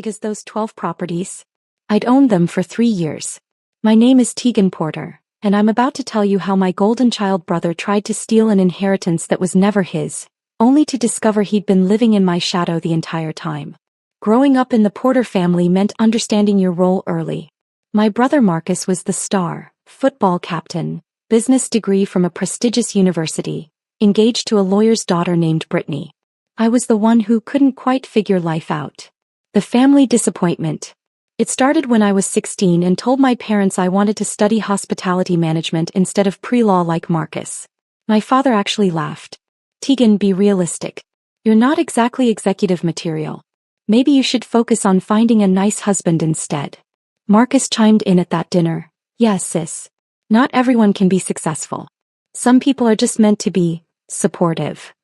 because those 12 properties, I'd owned them for 3 years. My name is Tegan Porter, and I'm about to tell you how my golden child brother tried to steal an inheritance that was never his, only to discover he'd been living in my shadow the entire time. Growing up in the Porter family meant understanding your role early. My brother Marcus was the star, football captain, business degree from a prestigious university, engaged to a lawyer's daughter named Brittany. I was the one who couldn't quite figure life out. The family disappointment. It started when I was 16 and told my parents I wanted to study hospitality management instead of pre-law like Marcus. My father actually laughed. "Tegan, be realistic. You're not exactly executive material. Maybe you should focus on finding a nice husband instead." Marcus chimed in at that dinner. "Yes, sis. Not everyone can be successful. Some people are just meant to be supportive."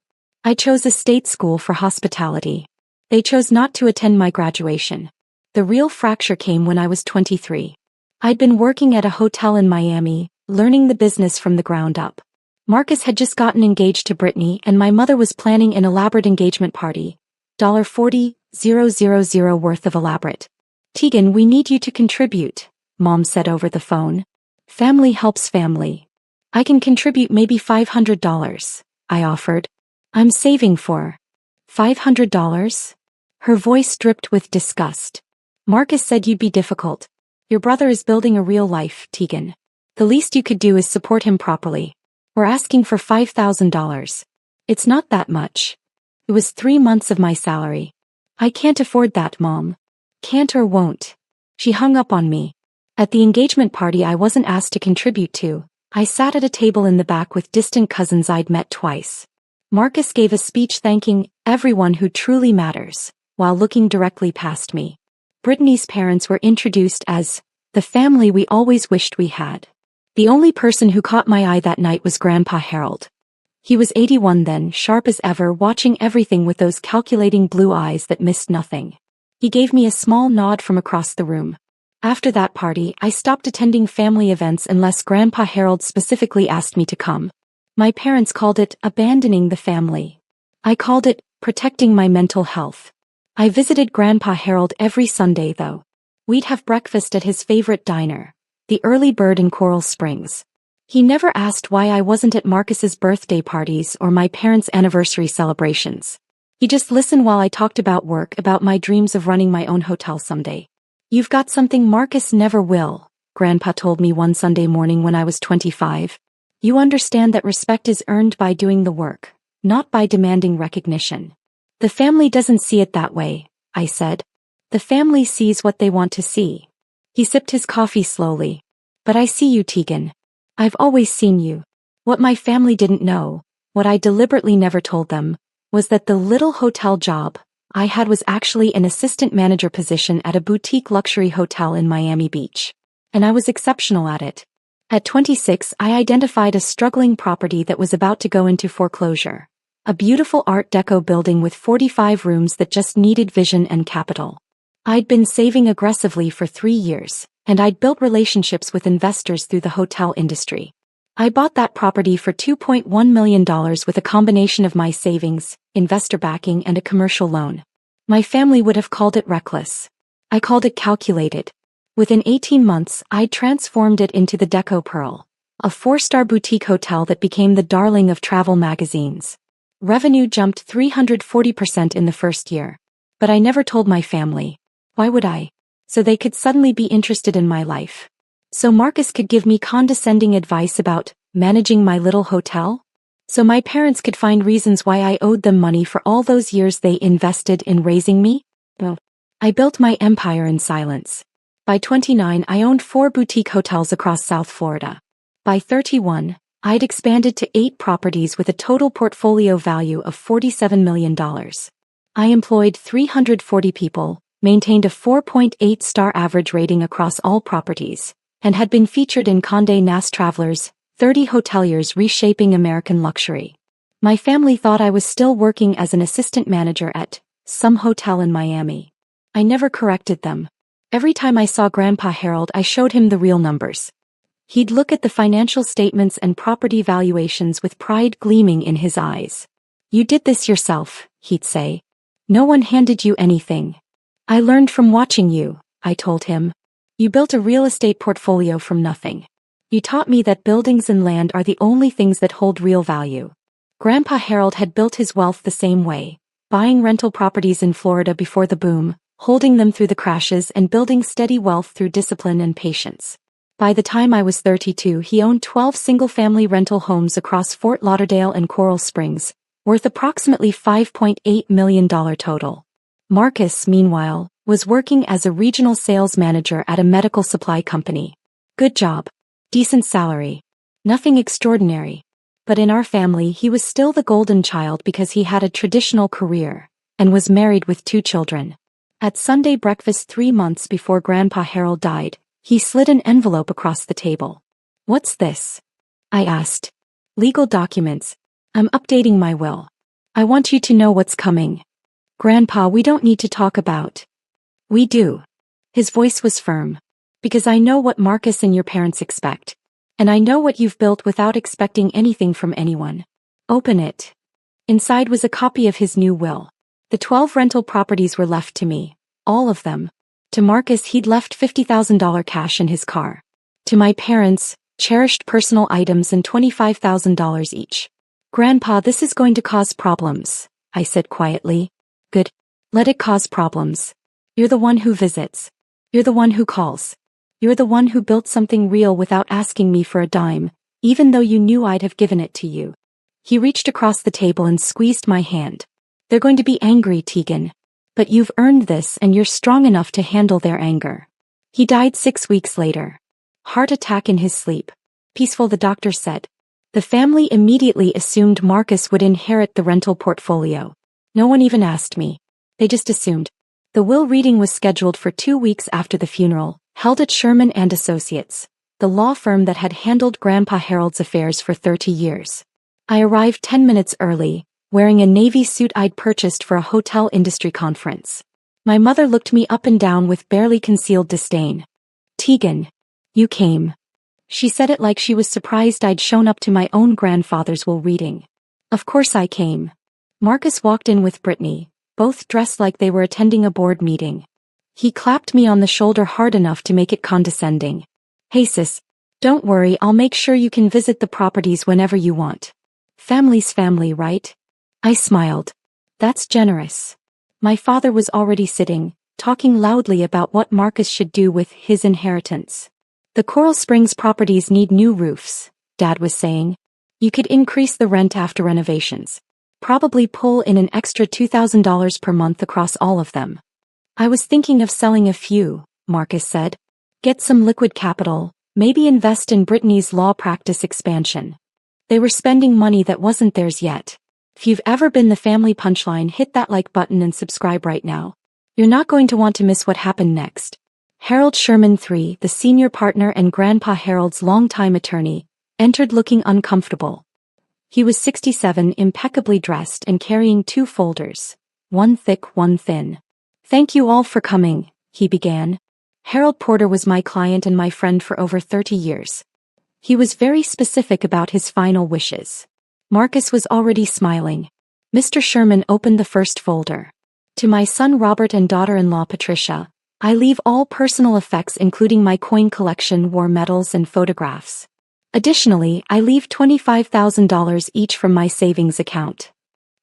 I chose a state school for hospitality. They chose not to attend my graduation. The real fracture came when I was 23. I'd been working at a hotel in Miami, learning the business from the ground up. Marcus had just gotten engaged to Brittany and my mother was planning an elaborate engagement party. $40,000 worth of elaborate. "Tegan, we need you to contribute," Mom said over the phone. "Family helps family." "I can contribute maybe $500, I offered. "I'm saving for $500? Her voice dripped with disgust. "Marcus said you'd be difficult. Your brother is building a real life, Tegan. The least you could do is support him properly. We're asking for $5,000. It's not that much. It was 3 months of my salary. I can't afford that, Mom. Can't or won't." She hung up on me. At the engagement party I wasn't asked to contribute to, I sat at a table in the back with distant cousins I'd met twice. Marcus gave a speech thanking everyone who truly matters, while looking directly past me. Brittany's parents were introduced as the family we always wished we had. The only person who caught my eye that night was Grandpa Harold. He was 81 then, sharp as ever, watching everything with those calculating blue eyes that missed nothing. He gave me a small nod from across the room. After that party, I stopped attending family events unless Grandpa Harold specifically asked me to come. My parents called it abandoning the family. I called it protecting my mental health. I visited Grandpa Harold every Sunday though. We'd have breakfast at his favorite diner, the Early Bird in Coral Springs. He never asked why I wasn't at Marcus's birthday parties or my parents' anniversary celebrations. He just listened while I talked about work, about my dreams of running my own hotel someday. "You've got something Marcus never will," Grandpa told me one Sunday morning when I was 25. "You understand that respect is earned by doing the work, not by demanding recognition." "The family doesn't see it that way," I said. "The family sees what they want to see." He sipped his coffee slowly. "But I see you, Tegan. I've always seen you. What my family didn't know, what I deliberately never told them, was that the little hotel job I had was actually an assistant manager position at a boutique luxury hotel in Miami Beach. And I was exceptional at it. At 26, I identified a struggling property that was about to go into foreclosure. A beautiful Art Deco building with 45 rooms that just needed vision and capital. I'd been saving aggressively for 3 years, and I'd built relationships with investors through the hotel industry. I bought that property for $2.1 million with a combination of my savings, investor backing, and a commercial loan. My family would have called it reckless. I called it calculated. Within 18 months, I'd transformed it into the Deco Pearl, a 4-star boutique hotel that became the darling of travel magazines. Revenue jumped 340% in the first year. But I never told my family. Why would I? So they could suddenly be interested in my life. So Marcus could give me condescending advice about managing my little hotel? So my parents could find reasons why I owed them money for all those years they invested in raising me? No. I built my empire in silence. By 29, I owned 4 boutique hotels across South Florida. By 31, I'd expanded to 8 properties with a total portfolio value of $47 million. I employed 340 people, maintained a 4.8-star average rating across all properties, and had been featured in Condé Nast Traveler's 30 Hoteliers Reshaping American Luxury. My family thought I was still working as an assistant manager at some hotel in Miami. I never corrected them. Every time I saw Grandpa Harold, I showed him the real numbers. He'd look at the financial statements and property valuations with pride gleaming in his eyes. "You did this yourself," he'd say. "No one handed you anything. I learned from watching you, I told him. You built a real estate portfolio from nothing. You taught me that buildings and land are the only things that hold real value. Grandpa Harold had built his wealth the same way, buying rental properties in Florida before the boom, holding them through the crashes and building steady wealth through discipline and patience. By the time I was 32, he owned 12 single-family rental homes across Fort Lauderdale and Coral Springs, worth approximately $5.8 million total. Marcus, meanwhile, was working as a regional sales manager at a medical supply company. Good job. Decent salary. Nothing extraordinary. But in our family he was still the golden child because he had a traditional career, and was married with 2 children. At Sunday breakfast 3 months before Grandpa Harold died, he slid an envelope across the table. What's this? I asked. Legal documents. I'm updating my will. I want you to know what's coming. Grandpa, we don't need to talk about. We do. His voice was firm. Because I know what Marcus and your parents expect. And I know what you've built without expecting anything from anyone. Open it. Inside was a copy of his new will. The 12 rental properties were left to me. All of them. To Marcus he'd left $50,000 cash in his car. To my parents, cherished personal items and $25,000 each. Grandpa, this is going to cause problems, I said quietly. Good. Let it cause problems. You're the one who visits. You're the one who calls. You're the one who built something real without asking me for a dime, even though you knew I'd have given it to you. He reached across the table and squeezed my hand. They're going to be angry, Tegan. But you've earned this and you're strong enough to handle their anger. He died 6 weeks later. Heart attack in his sleep. Peaceful, the doctor said. The family immediately assumed Marcus would inherit the rental portfolio. No one even asked me. They just assumed. The will reading was scheduled for 2 weeks after the funeral, held at Sherman and Associates, the law firm that had handled Grandpa Harold's affairs for 30 years. I arrived 10 minutes early, wearing a navy suit I'd purchased for a hotel industry conference. My mother looked me up and down with barely concealed disdain. Tegan. You came. She said it like she was surprised I'd shown up to my own grandfather's will reading. Of course I came. Marcus walked in with Brittany, both dressed like they were attending a board meeting. He clapped me on the shoulder hard enough to make it condescending. Hey sis, don't worry, I'll make sure you can visit the properties whenever you want. Family's family, right? I smiled. That's generous. My father was already sitting, talking loudly about what Marcus should do with his inheritance. The Coral Springs properties need new roofs, Dad was saying. You could increase the rent after renovations. Probably pull in an extra $2,000 per month across all of them. I was thinking of selling a few, Marcus said. Get some liquid capital, maybe invest in Brittany's law practice expansion. They were spending money that wasn't theirs yet. If you've ever been the family punchline, hit that like button and subscribe right now. You're not going to want to miss what happened next. Harold Sherman III, the senior partner and Grandpa Harold's longtime attorney, entered looking uncomfortable. He was 67, impeccably dressed and carrying 2 folders, one thick, one thin. Thank you all for coming, he began. Harold Porter was my client and my friend for over 30 years. He was very specific about his final wishes. Marcus was already smiling. Mr. Sherman opened the first folder. To my son Robert and daughter-in-law Patricia, I leave all personal effects including my coin collection, war medals and photographs. Additionally, I leave $25,000 each from my savings account.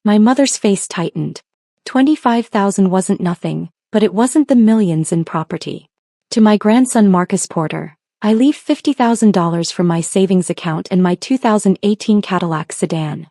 My mother's face tightened. $25,000 wasn't nothing, but it wasn't the millions in property. To my grandson Marcus Porter, I leave $50,000 from my savings account and my 2018 Cadillac sedan.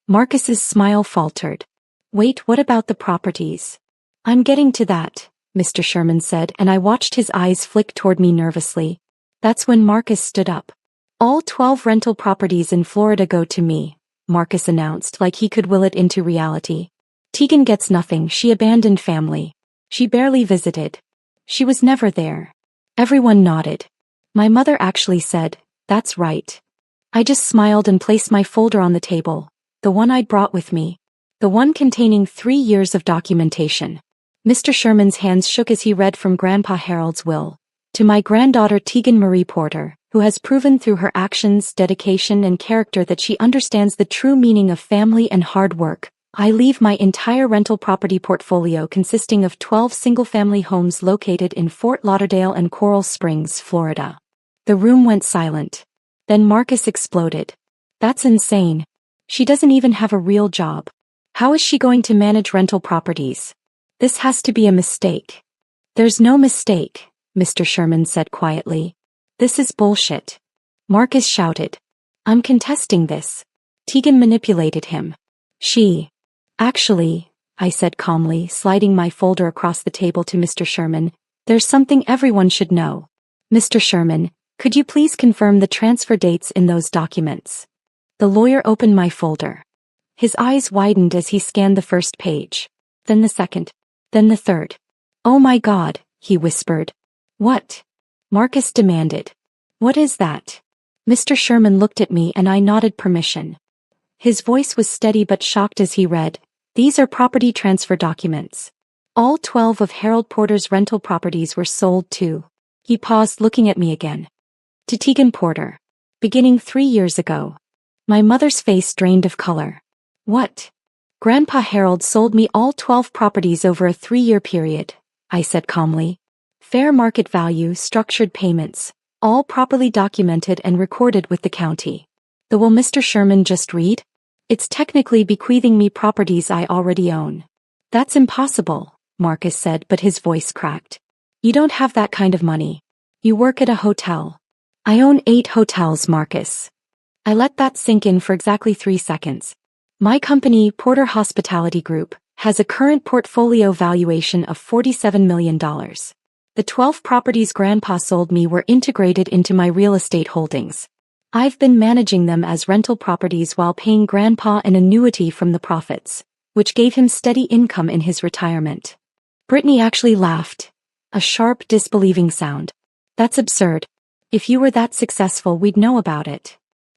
Marcus's smile faltered. Wait, what about the properties? I'm getting to that, Mr. Sherman said, and I watched his eyes flick toward me nervously. That's when Marcus stood up. All 12 rental properties in Florida go to me, Marcus announced like he could will it into reality. Tegan gets nothing, she abandoned family. She barely visited. She was never there. Everyone nodded. My mother actually said, that's right. I just smiled and placed my folder on the table, the one I'd brought with me. The one containing 3 years of documentation. Mr. Sherman's hands shook as he read from Grandpa Harold's will. To my granddaughter Tegan Marie Porter, who has proven through her actions, dedication and character that she understands the true meaning of family and hard work, I leave my entire rental property portfolio consisting of 12 single-family homes located in Fort Lauderdale and Coral Springs, Florida. The room went silent. Then Marcus exploded. That's insane. She doesn't even have a real job. How is she going to manage rental properties? This has to be a mistake. There's no mistake, Mr. Sherman said quietly. This is bullshit. Marcus shouted. I'm contesting this. Tegan manipulated him. Actually, I said calmly, sliding my folder across the table to Mr. Sherman, there's something everyone should know. Mr. Sherman, could you please confirm the transfer dates in those documents? The lawyer opened my folder. His eyes widened as he scanned the first page. Then the second. Then the third. Oh my God, he whispered. What? Marcus demanded. What is that? Mr. Sherman looked at me and I nodded permission. His voice was steady but shocked as he read, these are property transfer documents. All 12 of Harold Porter's rental properties were sold to. He paused, looking at me again. To Tegan Porter. Beginning 3 years ago. My mother's face drained of color. What? Grandpa Harold sold me all 12 properties over a 3-year period, I said calmly. Fair market value, structured payments, all properly documented and recorded with the county. Will Mr. Sherman just read? It's technically bequeathing me properties I already own. That's impossible, Marcus said, but his voice cracked. You don't have that kind of money. You work at a hotel. I own 8 hotels, Marcus. I let that sink in for exactly 3 seconds. My company, Porter Hospitality Group, has a current portfolio valuation of $47 million. The 12 properties Grandpa sold me were integrated into my real estate holdings. I've been managing them as rental properties while paying Grandpa an annuity from the profits, which gave him steady income in his retirement. Brittany actually laughed. A sharp, disbelieving sound. That's absurd. If you were that successful, we'd know about it.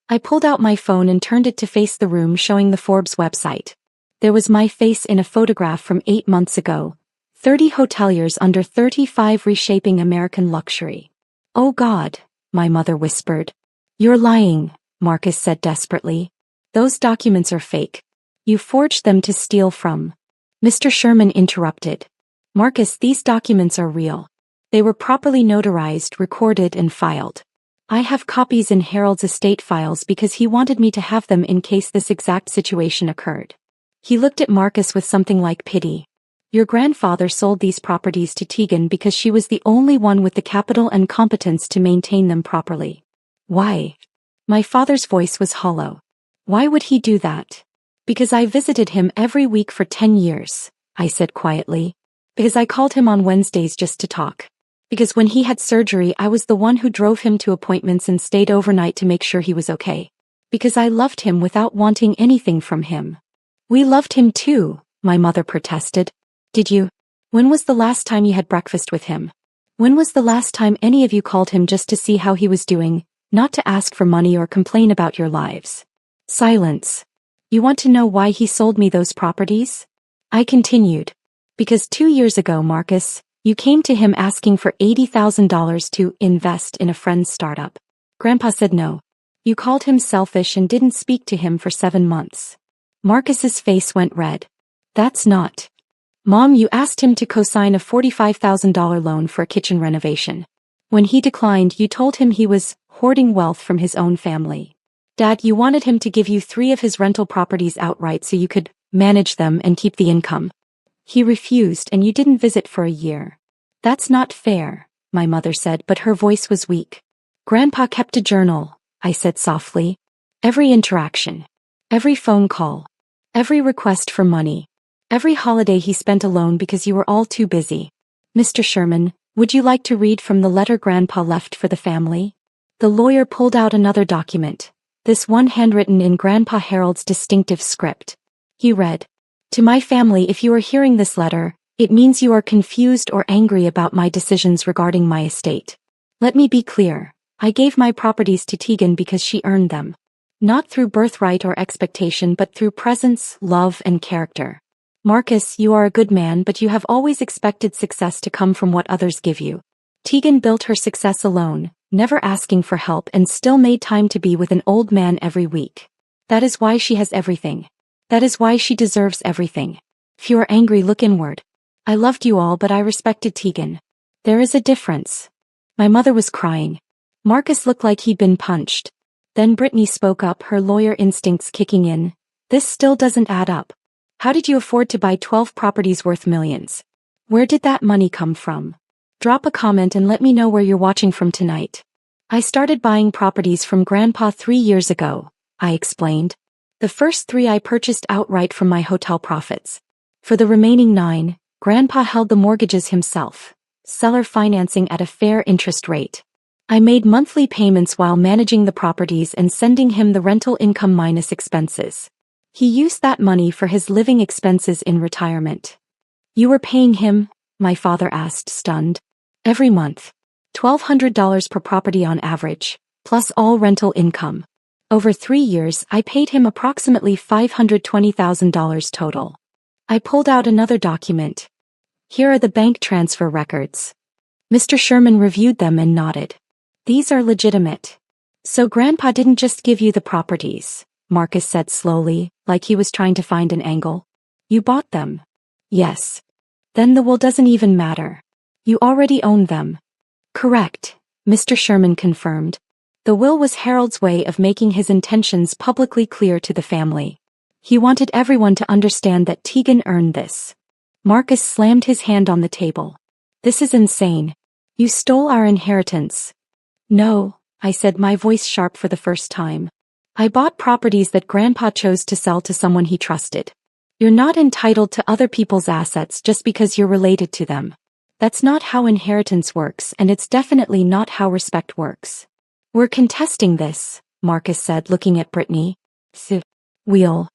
I pulled out my phone and turned it to face the room, showing the Forbes website. There was my face in a photograph from 8 months ago. 30 hoteliers under 35 reshaping American luxury. Oh God, my mother whispered. You're lying, Marcus said desperately. Those documents are fake. You forged them to steal from. Mr. Sherman interrupted. Marcus, these documents are real. They were properly notarized, recorded, and filed. I have copies in Harold's estate files because he wanted me to have them in case this exact situation occurred. He looked at Marcus with something like pity. Your grandfather sold these properties to Tegan because she was the only one with the capital and competence to maintain them properly. Why? My father's voice was hollow. Why would he do that? Because I visited him every week for 10 years, I said quietly. Because I called him on Wednesdays just to talk. Because when he had surgery, I was the one who drove him to appointments and stayed overnight to make sure he was okay. Because I loved him without wanting anything from him. We loved him too, my mother protested. Did you? When was the last time you had breakfast with him? When was the last time any of you called him just to see how he was doing, not to ask for money or complain about your lives? Silence. You want to know why he sold me those properties? I continued. Because 2 years ago, Marcus, you came to him asking for $80,000 to invest in a friend's startup. Grandpa said no. You called him selfish and didn't speak to him for 7 months. Marcus's face went red. That's not. Mom, you asked him to co-sign a $45,000 loan for a kitchen renovation. When he declined, you told him he was hoarding wealth from his own family. Dad, you wanted him to give you 3 of his rental properties outright so you could manage them and keep the income. He refused and you didn't visit for a year. That's not fair, my mother said, but her voice was weak. Grandpa kept a journal, I said softly. Every interaction. Every phone call. Every request for money. Every holiday he spent alone because you were all too busy. Mr. Sherman, would you like to read from the letter Grandpa left for the family? The lawyer pulled out another document, this one handwritten in Grandpa Harold's distinctive script. He read, To my family, if you are hearing this letter, it means you are confused or angry about my decisions regarding my estate. Let me be clear, I gave my properties to Tegan because she earned them. Not through birthright or expectation but through presence, love, and character. Marcus, you are a good man, but you have always expected success to come from what others give you. Tegan built her success alone, never asking for help, and still made time to be with an old man every week. That is why she has everything. That is why she deserves everything. If you are angry, look inward. I loved you all, but I respected Tegan. There is a difference. My mother was crying. Marcus looked like he'd been punched. Then Brittany spoke up, her lawyer instincts kicking in. This still doesn't add up. How did you afford to buy 12 properties worth millions? Where did that money come from? Drop a comment and let me know where you're watching from tonight. I started buying properties from Grandpa 3 years ago, I explained. The first 3 I purchased outright from my hotel profits. For the remaining 9, Grandpa held the mortgages himself, seller financing at a fair interest rate. I made monthly payments while managing the properties and sending him the rental income minus expenses. He used that money for his living expenses in retirement. You were paying him? My father asked, stunned. Every month. $1,200 per property on average, plus all rental income. Over 3 years, I paid him approximately $520,000 total. I pulled out another document. Here are the bank transfer records. Mr. Sherman reviewed them and nodded. These are legitimate. So Grandpa didn't just give you the properties, Marcus said slowly, like he was trying to find an angle. You bought them. Yes. Then the will doesn't even matter. You already own them. Correct, Mr. Sherman confirmed. The will was Harold's way of making his intentions publicly clear to the family. He wanted everyone to understand that Tegan earned this. Marcus slammed his hand on the table. This is insane. You stole our inheritance. No, I said, my voice sharp for the first time. I bought properties that Grandpa chose to sell to someone he trusted. You're not entitled to other people's assets just because you're related to them. That's not how inheritance works, and it's definitely not how respect works. We're contesting this, Marcus said, looking at Brittany. You'll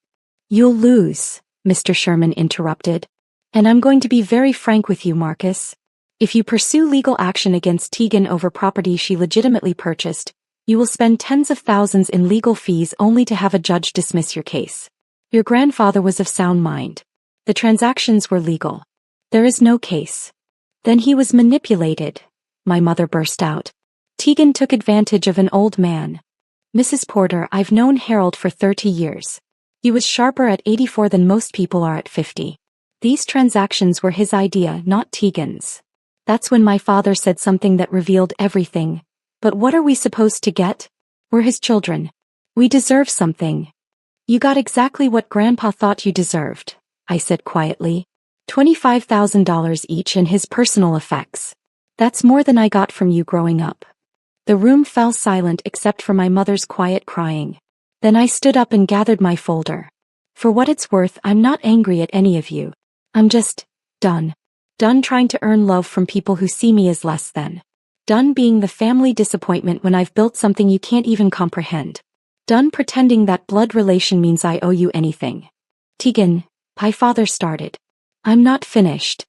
lose, Mr. Sherman interrupted. And I'm going to be very frank with you, Marcus. If you pursue legal action against Tegan over property she legitimately purchased, you will spend tens of thousands in legal fees only to have a judge dismiss your case. Your grandfather was of sound mind. The transactions were legal. There is no case. Then he was manipulated, my mother burst out. Tegan took advantage of an old man. Mrs. Porter, I've known Harold for 30 years. He was sharper at 84 than most people are at 50. These transactions were his idea, not Tegan's. That's when my father said something that revealed everything. But what are we supposed to get? We're his children. We deserve something. You got exactly what Grandpa thought you deserved, I said quietly. $25,000 each and his personal effects. That's more than I got from you growing up. The room fell silent except for my mother's quiet crying. Then I stood up and gathered my folder. For what it's worth, I'm not angry at any of you. I'm just done. Done trying to earn love from people who see me as less than. Done being the family disappointment when I've built something you can't even comprehend. Done pretending that blood relation means I owe you anything. Tegan, my father started. I'm not finished.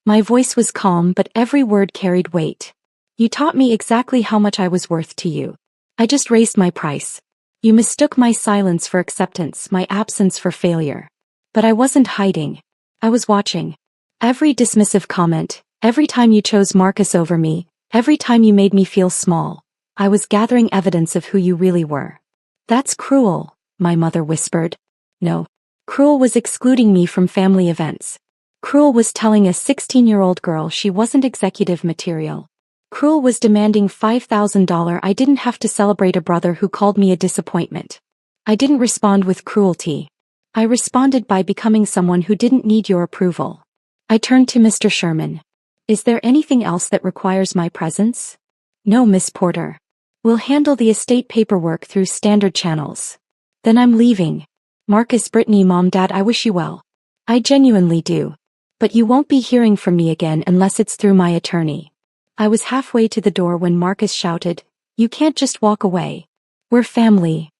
My voice was calm, but every word carried weight. You taught me exactly how much I was worth to you. I just raised my price. You mistook my silence for acceptance, my absence for failure. But I wasn't hiding. I was watching. Every dismissive comment, every time you chose Marcus over me, every time you made me feel small, I was gathering evidence of who you really were. That's cruel, my mother whispered. No. Cruel was excluding me from family events. Cruel was telling a 16-year-old girl she wasn't executive material. Cruel was demanding $5,000 I didn't have to celebrate a brother who called me a disappointment. I didn't respond with cruelty. I responded by becoming someone who didn't need your approval. I turned to Mr. Sherman. Is there anything else that requires my presence? No, Miss Porter. We'll handle the estate paperwork through standard channels. Then I'm leaving. Marcus, Brittany, Mom, Dad, I wish you well. I genuinely do. But you won't be hearing from me again unless it's through my attorney. I was halfway to the door when Marcus shouted, You can't just walk away. We're family.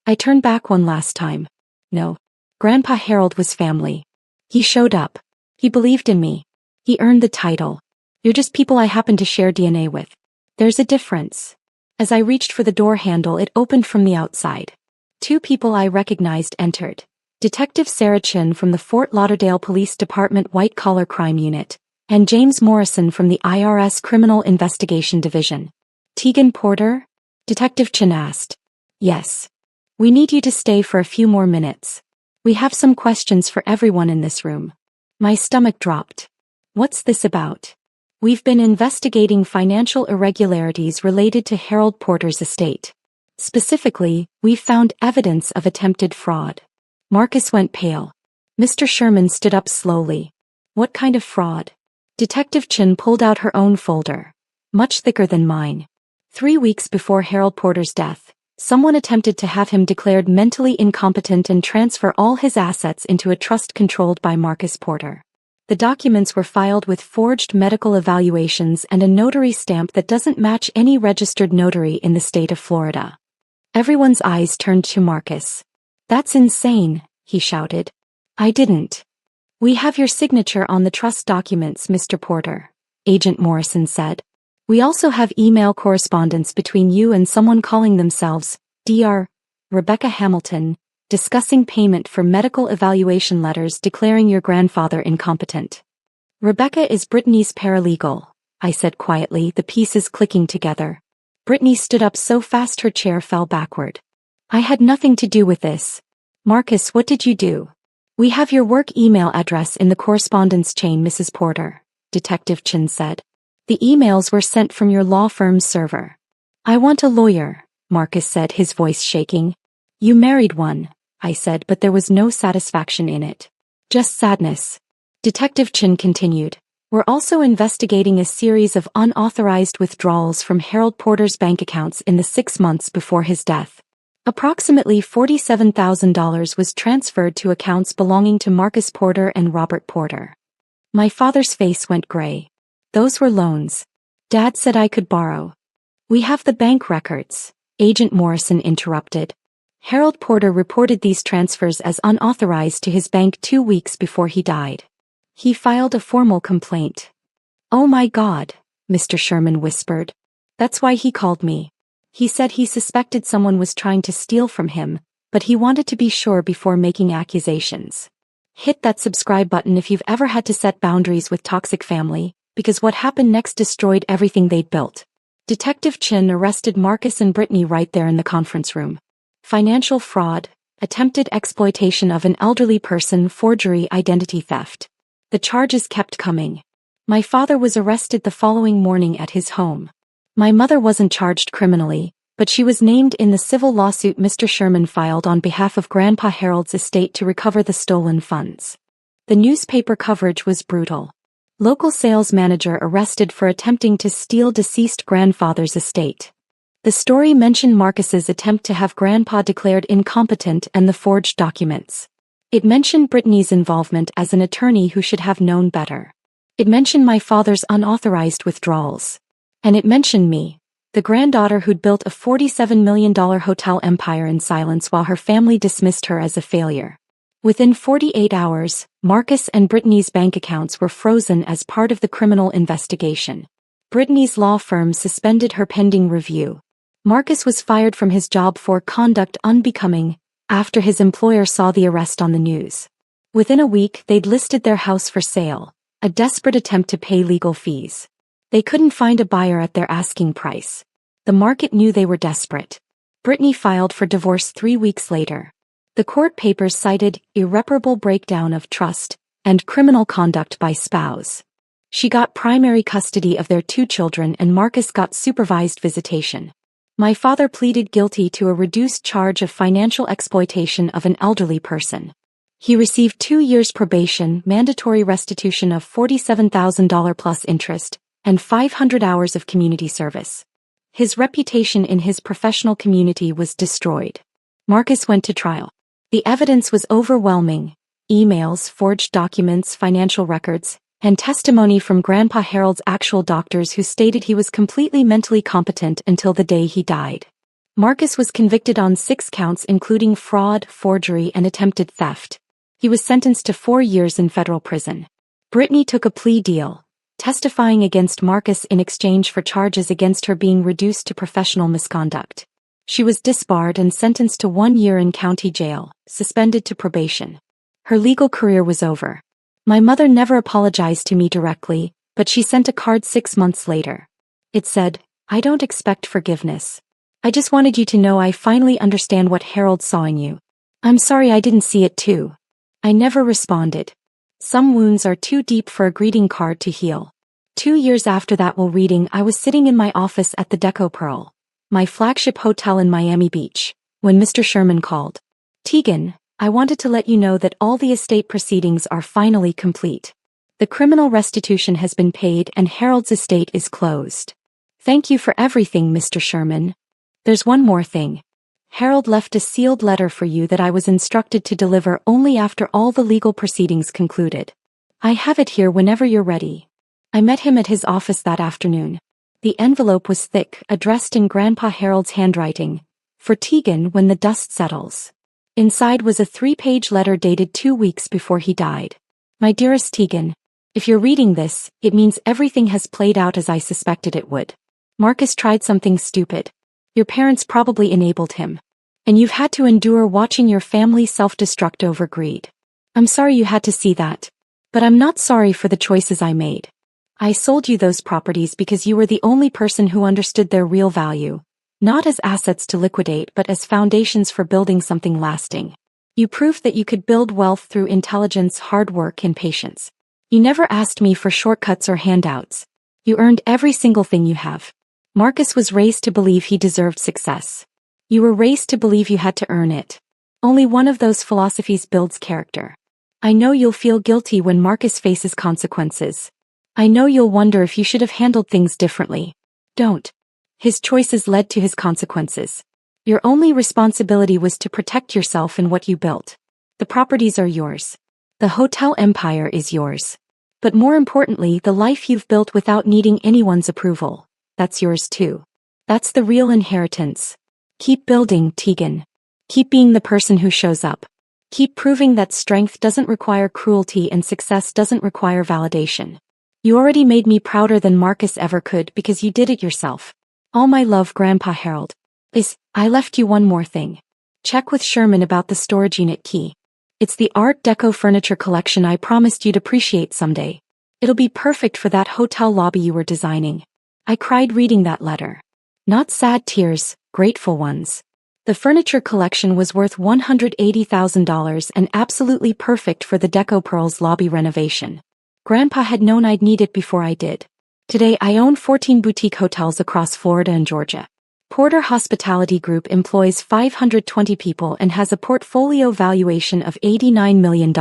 I turned back one last time. No. Grandpa Harold was family. He showed up. He believed in me. He earned the title. You're just people I happen to share DNA with. There's a difference. As I reached for the door handle, it opened from the outside. 2 people I recognized entered. Detective Sarah Chin from the Fort Lauderdale Police Department White Collar Crime Unit, and James Morrison from the IRS Criminal Investigation Division. Tegan Porter? Detective Chin asked. Yes. We need you to stay for a few more minutes. We have some questions for everyone in this room. My stomach dropped. What's this about? We've been investigating financial irregularities related to Harold Porter's estate. Specifically, we found evidence of attempted fraud. Marcus went pale. Mr. Sherman stood up slowly. What kind of fraud? Detective Chin pulled out her own folder. Much thicker than mine. 3 weeks before Harold Porter's death, someone attempted to have him declared mentally incompetent and transfer all his assets into a trust controlled by Marcus Porter. The documents were filed with forged medical evaluations and a notary stamp that doesn't match any registered notary in the state of Florida. Everyone's eyes turned to Marcus. That's insane, he shouted. I didn't. We have your signature on the trust documents, Mr. Porter, Agent Morrison said. We also have email correspondence between you and someone calling themselves Dr. Rebecca Hamilton, discussing payment for medical evaluation letters declaring your grandfather incompetent. Rebecca is Brittany's paralegal, I said quietly, the pieces clicking together. Brittany stood up so fast her chair fell backward. I had nothing to do with this. Marcus, what did you do? We have your work email address in the correspondence chain, Mrs. Porter, Detective Chin said. The emails were sent from your law firm's server. I want a lawyer, Marcus said, his voice shaking. You married one, I said, but there was no satisfaction in it. Just sadness. Detective Chin continued. We're also investigating a series of unauthorized withdrawals from Harold Porter's bank accounts in the 6 months before his death. Approximately $47,000 was transferred to accounts belonging to Marcus Porter and Robert Porter. My father's face went gray. Those were loans. Dad said I could borrow. We have the bank records, Agent Morrison interrupted. Harold Porter reported these transfers as unauthorized to his bank 2 weeks before he died. He filed a formal complaint. Oh my God, Mr. Sherman whispered. That's why he called me. He said he suspected someone was trying to steal from him, but he wanted to be sure before making accusations. Hit that subscribe button if you've ever had to set boundaries with toxic family, because what happened next destroyed everything they'd built. Detective Chin arrested Marcus and Brittany right there in the conference room. Financial fraud, attempted exploitation of an elderly person, forgery, identity theft. The charges kept coming. My father was arrested the following morning at his home. My mother wasn't charged criminally, but she was named in the civil lawsuit Mr. Sherman filed on behalf of Grandpa Harold's estate to recover the stolen funds. The newspaper coverage was brutal. Local sales manager arrested for attempting to steal deceased grandfather's estate. The story mentioned Marcus's attempt to have Grandpa declared incompetent and the forged documents. It mentioned Brittany's involvement as an attorney who should have known better. It mentioned my father's unauthorized withdrawals. And it mentioned me, the granddaughter who'd built a $47 million hotel empire in silence while her family dismissed her as a failure. Within 48 hours, Marcus and Brittany's bank accounts were frozen as part of the criminal investigation. Brittany's law firm suspended her pending review. Marcus was fired from his job for conduct unbecoming after his employer saw the arrest on the news. Within a week, they'd listed their house for sale, a desperate attempt to pay legal fees. They couldn't find a buyer at their asking price. The market knew they were desperate. Brittany filed for divorce 3 weeks later. The court papers cited irreparable breakdown of trust and criminal conduct by spouse. She got primary custody of their 2 children and Marcus got supervised visitation. My father pleaded guilty to a reduced charge of financial exploitation of an elderly person. He received 2 years probation, mandatory restitution of $47,000 plus interest, and 500 hours of community service. His reputation in his professional community was destroyed. Marcus went to trial. The evidence was overwhelming: emails, forged documents, financial records, and testimony from Grandpa Harold's actual doctors who stated he was completely mentally competent until the day he died. Marcus was convicted on 6 counts including fraud, forgery, and attempted theft. He was sentenced to 4 years in federal prison. Brittany took a plea deal, testifying against Marcus in exchange for charges against her being reduced to professional misconduct. She was disbarred and sentenced to 1 year in county jail, suspended to probation. Her legal career was over. My mother never apologized to me directly, but she sent a card 6 months later. It said, "I don't expect forgiveness. I just wanted you to know I finally understand what Harold saw in you. I'm sorry I didn't see it too. I never responded. Some wounds are too deep for a greeting card to heal. 2 years after that while reading, I was sitting in my office at the Deco Pearl, my flagship hotel in Miami Beach, when Mr. Sherman called. Tegan, I wanted to let you know that all the estate proceedings are finally complete. The criminal restitution has been paid and Harold's estate is closed. Thank you for everything, Mr. Sherman. There's one more thing. Harold left a sealed letter for you that I was instructed to deliver only after all the legal proceedings concluded. I have it here whenever you're ready. I met him at his office that afternoon. The envelope was thick, addressed in Grandpa Harold's handwriting. For Tegan when the dust settles. Inside was a 3-page letter dated 2 weeks before he died. My dearest Tegan, if you're reading this, it means everything has played out as I suspected it would. Marcus tried something stupid. Your parents probably enabled him. And you've had to endure watching your family self-destruct over greed. I'm sorry you had to see that. But I'm not sorry for the choices I made. I sold you those properties because you were the only person who understood their real value, not as assets to liquidate but as foundations for building something lasting. You proved that you could build wealth through intelligence, hard work, and patience. You never asked me for shortcuts or handouts. You earned every single thing you have. Marcus was raised to believe he deserved success. You were raised to believe you had to earn it. Only one of those philosophies builds character. I know you'll feel guilty when Marcus faces consequences. I know you'll wonder if you should have handled things differently. Don't. His choices led to his consequences. Your only responsibility was to protect yourself and what you built. The properties are yours. The hotel empire is yours. But more importantly, the life you've built without needing anyone's approval. That's yours too. That's the real inheritance. Keep building, Tegan. Keep being the person who shows up. Keep proving that strength doesn't require cruelty and success doesn't require validation. You already made me prouder than Marcus ever could because you did it yourself. All my love, Grandpa Harold. I left you one more thing. Check with Sherman about the storage unit key. It's the Art Deco furniture collection I promised you'd appreciate someday. It'll be perfect for that hotel lobby you were designing. I cried reading that letter. Not sad tears, grateful ones. The furniture collection was worth $180,000 and absolutely perfect for the Deco Pearl's lobby renovation. Grandpa had known I'd need it before I did. Today I own 14 boutique hotels across Florida and Georgia. Porter Hospitality Group employs 520 people and has a portfolio valuation of $89 million.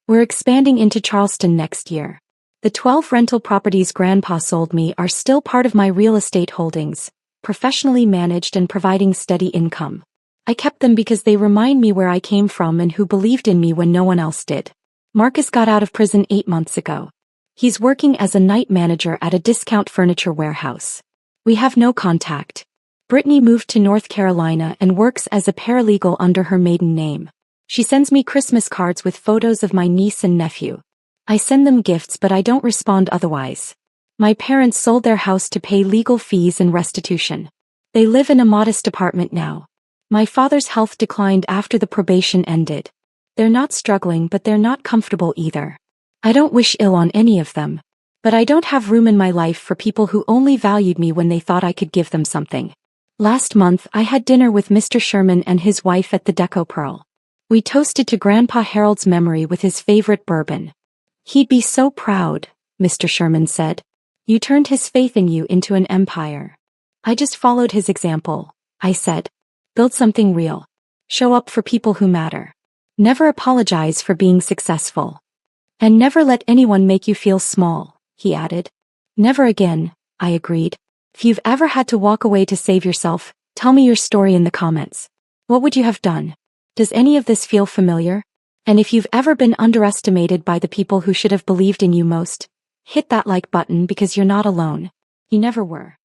We're expanding into Charleston next year. The 12 rental properties Grandpa sold me are still part of my real estate holdings, professionally managed and providing steady income. I kept them because they remind me where I came from and who believed in me when no one else did. Marcus got out of prison 8 months ago. He's working as a night manager at a discount furniture warehouse. We have no contact. Brittany moved to North Carolina and works as a paralegal under her maiden name. She sends me Christmas cards with photos of my niece and nephew. I send them gifts but I don't respond otherwise. My parents sold their house to pay legal fees and restitution. They live in a modest apartment now. My father's health declined after the probation ended. They're not struggling but they're not comfortable either. I don't wish ill on any of them. But I don't have room in my life for people who only valued me when they thought I could give them something. Last month I had dinner with Mr. Sherman and his wife at the Deco Pearl. We toasted to Grandpa Harold's memory with his favorite bourbon. He'd be so proud, Mr. Sherman said. You turned his faith in you into an empire. I just followed his example, I said. Build something real. Show up for people who matter. Never apologize for being successful. And never let anyone make you feel small, he added. Never again, I agreed. If you've ever had to walk away to save yourself, tell me your story in the comments. What would you have done? Does any of this feel familiar? And if you've ever been underestimated by the people who should have believed in you most, hit that like button because you're not alone. You never were.